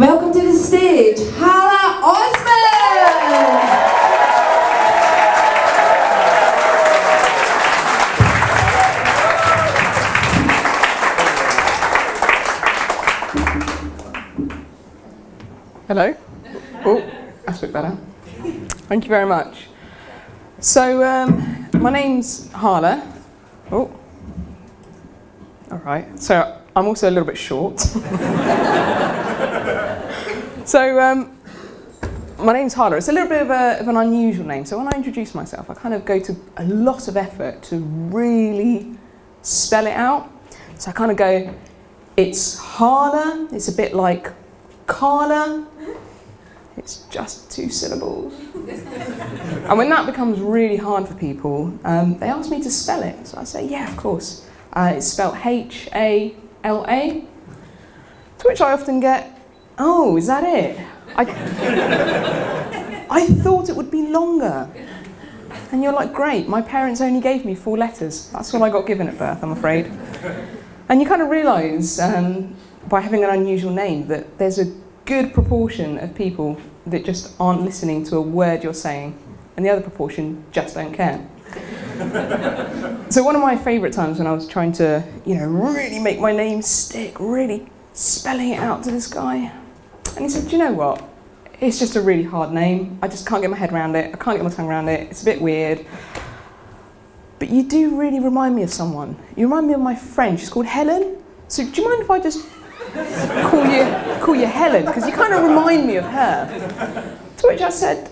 Welcome to the stage, Hala, Osman! Hello. Oh, that's a bit better. Thank you very much. So, my name's Hala. Oh, all right. So, I'm also a little bit short. So, my name's Hala. It's a little bit of an unusual name. So, when I introduce myself, I kind of go to a lot of effort to really spell it out. So, I kind of go, it's Hala. It's a bit like Carla. It's just 2 syllables. And when that becomes really hard for people, they ask me to spell it. So I say, yeah, of course. It's spelled H-A-L-A. To which I often get, oh, is that it? I thought it would be longer. And you're like, great, my parents only gave me 4 letters. That's what I got given at birth, I'm afraid. And you kind of realise, by having an unusual name, that there's a good proportion of people that just aren't listening to a word you're saying, and the other proportion just don't care. So one of my favourite times when I was trying to, really make my name stick, really spelling it out to this guy, and he said, do you know what? It's just a really hard name. I just can't get my head around it. I can't get my tongue around it. It's a bit weird. But you do really remind me of someone. You remind me of my friend. She's called Helen. So do you mind if I just call you Helen? Because you kind of remind me of her. To which I said,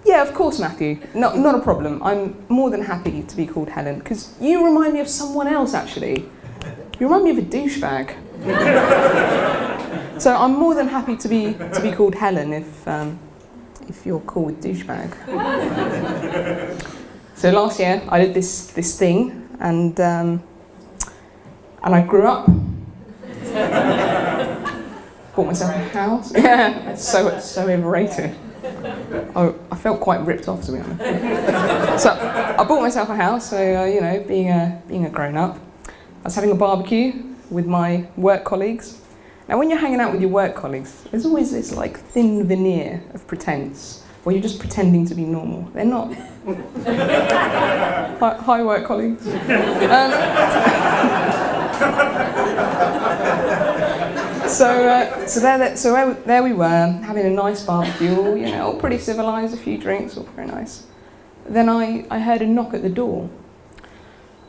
yeah, of course, Matthew. Not a problem. I'm more than happy to be called Helen. Because you remind me of someone else, actually. You remind me of a douchebag. So I'm more than happy to be called Helen if you're cool with douchebag. So last year I did this thing, and I grew up. Bought myself a house. Yeah, it's so overrated. I felt quite ripped off, to be honest. So I bought myself a house. So being a grown up, I was having a barbecue with my work colleagues. Now, when you're hanging out with your work colleagues, there's always this thin veneer of pretense, where you're just pretending to be normal. They're not. Hi, work colleagues. So there we were, having a nice barbecue, all pretty civilised, a few drinks, all very nice. Then I heard a knock at the door,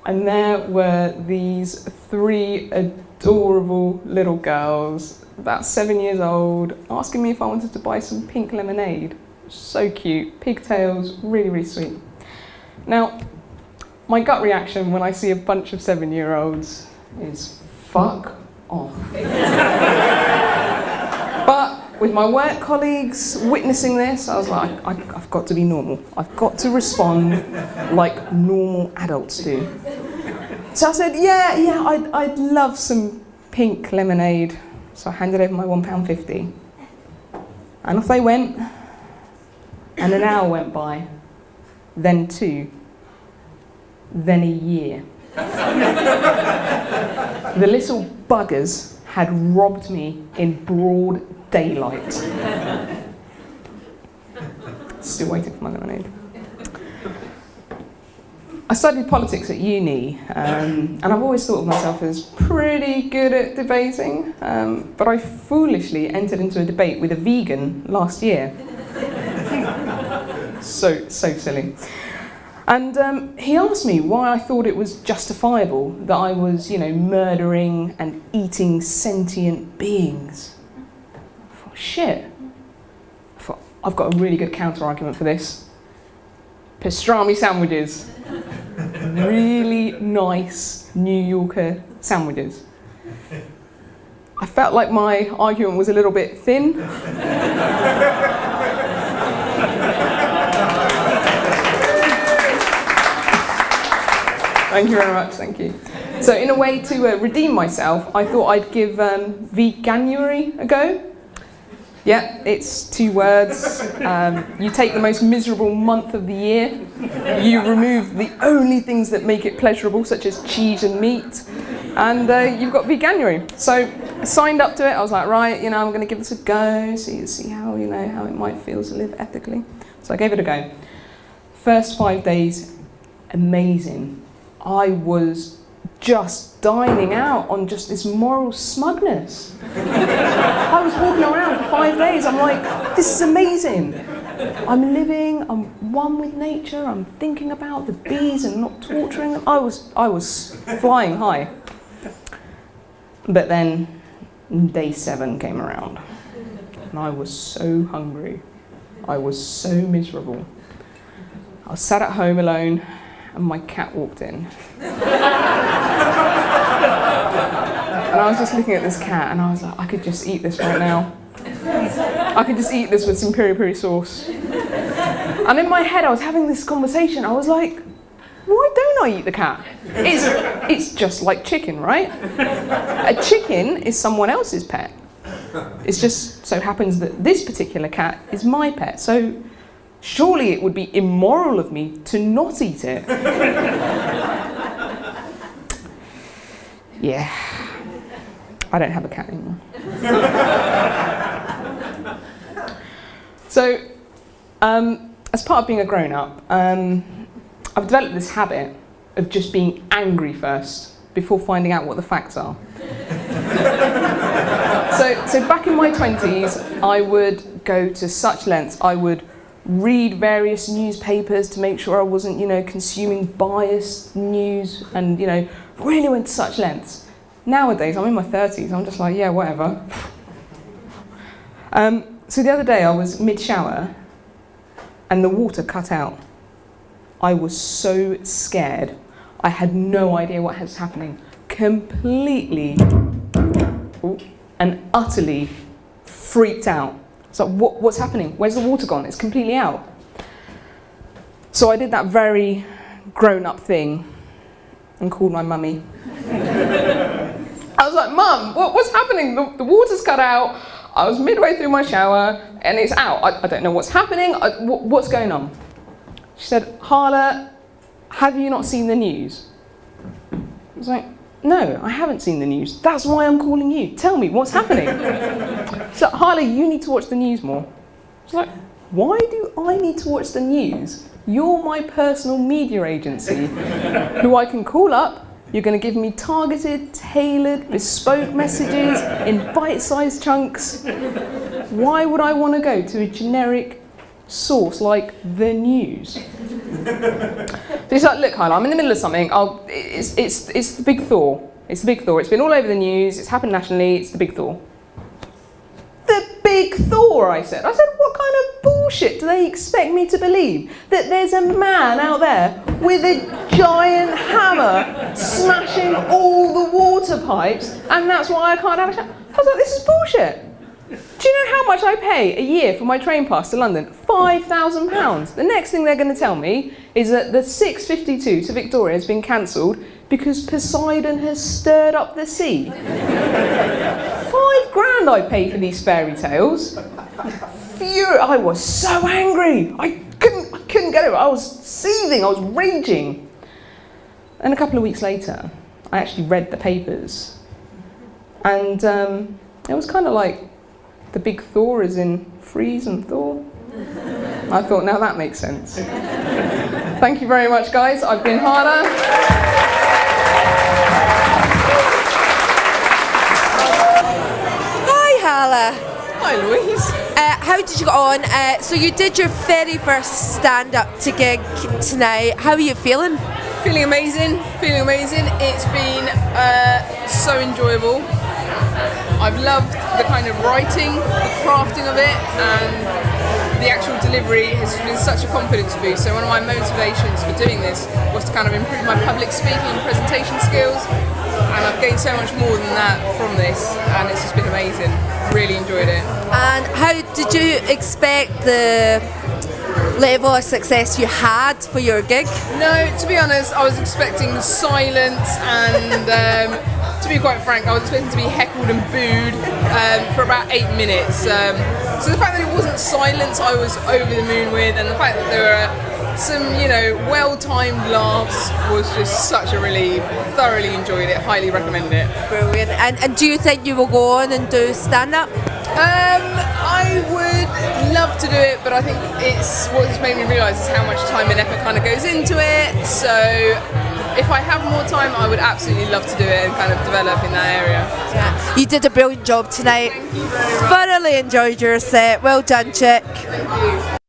and there were these 3 adorable little girls, about 7 years old, asking me if I wanted to buy some pink lemonade. So cute, pigtails, really, really sweet. Now, my gut reaction when I see a bunch of 7-year-olds is fuck off. But with my work colleagues witnessing this, I was like, I've got to be normal. I've got to respond like normal adults do. So I said, yeah, I'd love some pink lemonade. So I handed over my £1.50. And off they went. And an hour went by, then 2, then a year. The little buggers had robbed me in broad daylight. Still waiting for my lemonade. I studied politics at uni, and I've always thought of myself as pretty good at debating, but I foolishly entered into a debate with a vegan last year. So silly. And he asked me why I thought it was justifiable that I was, murdering and eating sentient beings. I thought, shit. I thought, I've got a really good counter-argument for this. Pastrami sandwiches. Really nice New Yorker sandwiches. I felt like my argument was a little bit thin. Thank you very much, thank you. So in a way to redeem myself, I thought I'd give Veganuary a go. Yeah, it's 2 words. You take the most miserable month of the year. You remove the only things that make it pleasurable, such as cheese and meat. And you've got veganuary. So I signed up to it. I was like, right, I'm going to give this a go, see how, how it might feel to live ethically. So I gave it a go. First 5 days, amazing. I was just dining out on just this moral smugness. I was walking around for 5 days. I'm like, this is amazing. I'm living, I'm one with nature, I'm thinking about the bees and not torturing them. I was flying high. But then day 7 came around and I was so hungry. I was so miserable. I was sat at home alone and my cat walked in. And I was just looking at this cat and I was like, I could just eat this right now. I could just eat this with some peri-peri sauce. And in my head I was having this conversation. I was like, why don't I eat the cat? It's just like chicken, right? A chicken is someone else's pet. It just so happens that this particular cat is my pet. So surely it would be immoral of me to not eat it. Yeah, I don't have a cat anymore. So, as part of being a grown-up, I've developed this habit of just being angry first before finding out what the facts are. So back in my 20s, I would go to such lengths. I would read various newspapers to make sure I wasn't, consuming biased news and, really went to such lengths. Nowadays, I'm in my 30s, I'm just like, yeah, whatever. So the other day I was mid-shower and the water cut out. I was so scared. I had no idea what was happening. Completely and utterly freaked out. So what's happening? Where's the water gone? It's completely out. So I did that very grown-up thing and called my mummy. I was like, Mum, what's happening? The water's cut out. I was midway through my shower and it's out. I don't know what's happening. What's going on? She said, Hala, have you not seen the news? I was like, no, I haven't seen the news. That's why I'm calling you. Tell me, what's happening? So, Hala, you need to watch the news more. I was like, why do I need to watch the news? You're my personal media agency who I can call up. You're going to give me targeted, tailored, bespoke messages in bite-sized chunks. Why would I want to go to a generic source like the news? So he's like, look, Hala, I'm in the middle of something. It's the Big Thaw. It's the Big Thaw. It's been all over the news. It's happened nationally. It's the Big Thaw. The Big Thaw, I said. What kind of bullshit do they expect me to believe? That there's a man out there with a giant hammer smashing all the water pipes and that's why I can't have a shower? I was like, this is bullshit. Do you know how much I pay a year for my train pass to London? £5,000. The next thing they're going to tell me is that the 6:52 to Victoria has been cancelled because Poseidon has stirred up the sea. £5,000 I pay for these fairy tales. I was so angry. I couldn't get it. I was seething. I was raging. And a couple of weeks later, I actually read the papers. And it was kind of like the Big Thaw is in freeze and thaw. I thought, now that makes sense. Thank you very much, guys. I've been Hala. Hala. Hi, Louise. How did you get on? So you did your very first stand-up to gig tonight. How are you feeling? Feeling amazing. It's been so enjoyable. I've loved the kind of writing, the crafting of it, and the actual delivery has been such a confidence boost. So one of my motivations for doing this was to kind of improve my public speaking and presentation skills, and I've gained so much more than that from this, and it's just been amazing. Really enjoyed it. And how did you expect the level of success you had for your gig? No, to be honest, I was expecting silence and, to be quite frank, I was expecting to be heckled and booed for about 8 minutes. So the fact that it wasn't silence I was over the moon with, and the fact that there were some, well-timed laughs was just such a relief. Thoroughly enjoyed it, highly recommend it. Brilliant. And do you think you will go on and do stand-up? I would love to do it, but I think it's what's made me realise is how much time and effort kind of goes into it. So if I have more time, I would absolutely love to do it and kind of develop in that area. Yeah. You did a brilliant job tonight. Thoroughly enjoyed your set. Well done, chick. Thank you.